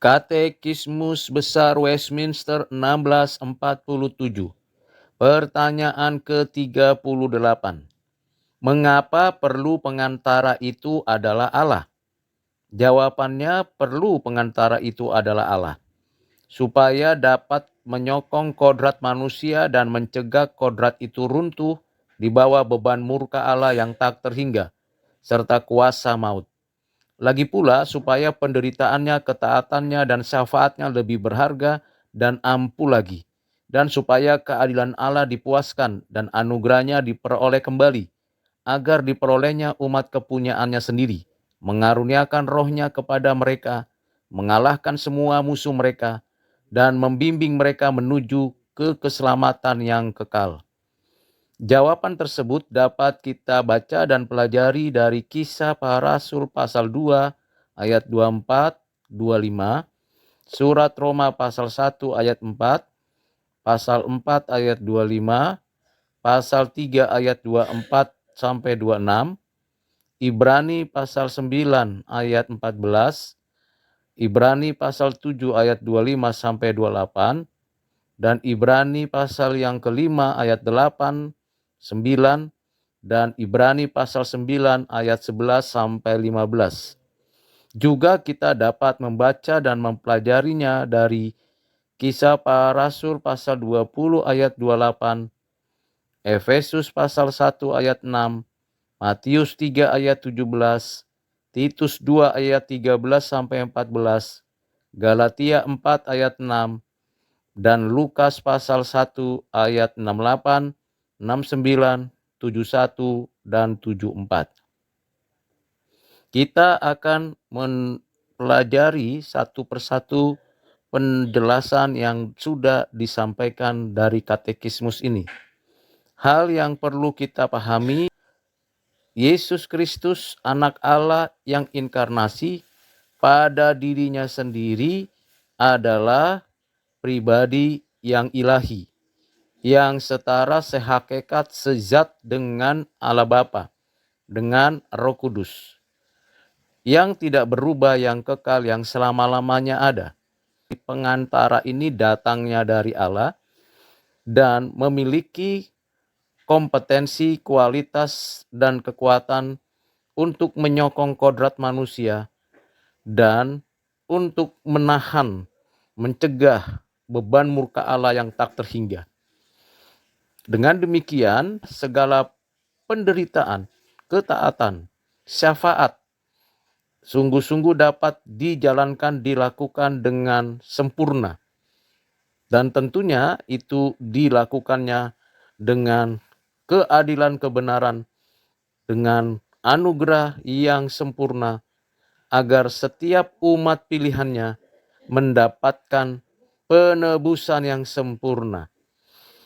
Katekismus Besar Westminster 1647. Pertanyaan ke-38. Mengapa perlu pengantara itu adalah Allah? Jawabannya, perlu pengantara itu adalah Allah, supaya dapat menyokong kodrat manusia dan mencegah kodrat itu runtuh di bawah beban murka Allah yang tak terhingga, serta kuasa maut. Lagi pula supaya penderitaannya, ketaatannya, dan syafaatnya lebih berharga dan ampuh lagi. Dan supaya keadilan Allah dipuaskan dan anugerahnya diperoleh kembali, agar diperolehnya umat kepunyaannya sendiri, mengaruniakan rohnya kepada mereka, mengalahkan semua musuh mereka, dan membimbing mereka menuju ke keselamatan yang kekal. Jawaban tersebut dapat kita baca dan pelajari dari Kisah Para Rasul pasal 2 ayat 24, 25, Surat Roma pasal 1 ayat 4, pasal 4 ayat 25, pasal 3 ayat 24 sampai 26, Ibrani pasal 9 ayat 14, Ibrani pasal 7 ayat 25 sampai 28, dan Ibrani pasal yang kelima ayat 8, 9, dan Ibrani pasal 9 ayat 11 sampai 15. Juga kita dapat membaca dan mempelajarinya dari Kisah Para Rasul pasal 20 ayat 28, Efesus pasal 1 ayat 6, Matius 3 ayat 17, Titus 2 ayat 13 sampai 14, Galatia 4 ayat 6, dan Lukas pasal 1 ayat 68, 69, 71, dan 74. Kita akan mempelajari satu persatu penjelasan yang sudah disampaikan dari katekismus ini. Hal yang perlu kita pahami, Yesus Kristus, anak Allah yang inkarnasi, pada dirinya sendiri adalah pribadi yang ilahi, yang setara sehakikat sezat dengan Allah Bapa, dengan Roh Kudus, yang tidak berubah, yang kekal, yang selama-lamanya ada. Pengantara ini datangnya dari Allah dan memiliki kompetensi, kualitas, dan kekuatan untuk menyokong kodrat manusia dan untuk menahan, mencegah beban murka Allah yang tak terhingga. Dengan demikian, segala penderitaan, ketaatan, syafaat sungguh-sungguh dapat dijalankan, dilakukan dengan sempurna. Dan tentunya itu dilakukannya dengan keadilan, kebenaran, dengan anugerah yang sempurna, agar setiap umat pilihannya mendapatkan penebusan yang sempurna.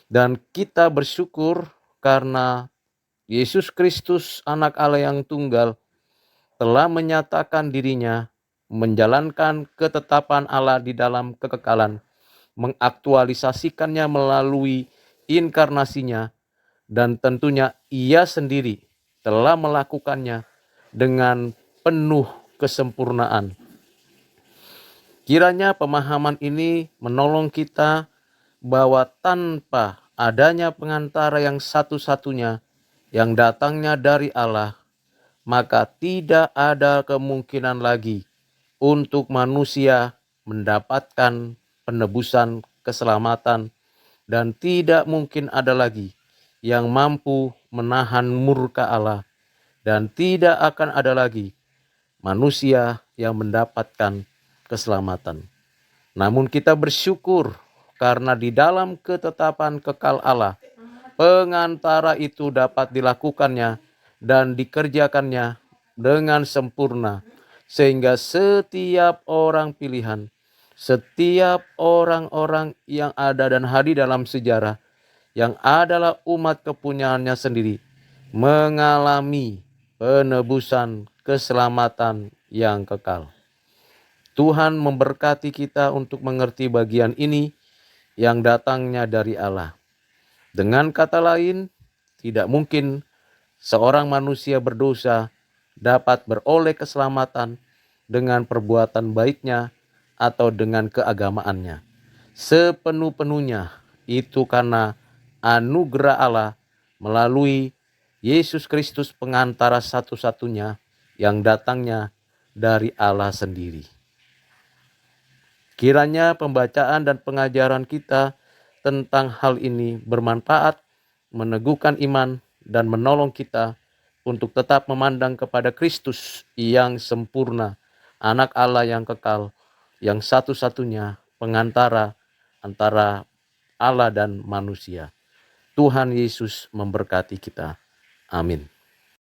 Dan kita bersyukur karena Yesus Kristus, anak Allah yang tunggal, telah menyatakan dirinya, menjalankan ketetapan Allah di dalam kekekalan, mengaktualisasikannya melalui inkarnasinya, dan tentunya ia sendiri telah melakukannya dengan penuh kesempurnaan. Kiranya pemahaman ini menolong kita bahwa tanpa adanya pengantara yang satu-satunya yang datangnya dari Allah, maka tidak ada kemungkinan lagi untuk manusia mendapatkan penebusan, keselamatan, dan tidak mungkin ada lagi yang mampu menahan murka Allah, dan tidak akan ada lagi manusia yang mendapatkan keselamatan. Namun kita bersyukur karena di dalam ketetapan kekal Allah, pengantara itu dapat dilakukannya dan dikerjakannya dengan sempurna, sehingga setiap orang pilihan, setiap orang-orang yang ada dan hadir dalam sejarah, yang adalah umat kepunyaannya sendiri, mengalami penebusan keselamatan yang kekal. Tuhan memberkati kita untuk mengerti bagian ini yang datangnya dari Allah. Dengan kata lain, tidak mungkin seorang manusia berdosa dapat beroleh keselamatan dengan perbuatan baiknya atau dengan keagamaannya. Sepenuh-penuhnya itu karena anugerah Allah melalui Yesus Kristus, pengantara satu-satunya yang datangnya dari Allah sendiri. Kiranya pembacaan dan pengajaran kita tentang hal ini bermanfaat, meneguhkan iman, dan menolong kita untuk tetap memandang kepada Kristus yang sempurna, Anak Allah yang kekal, yang satu-satunya pengantara antara Allah dan manusia. Tuhan Yesus memberkati kita. Amin.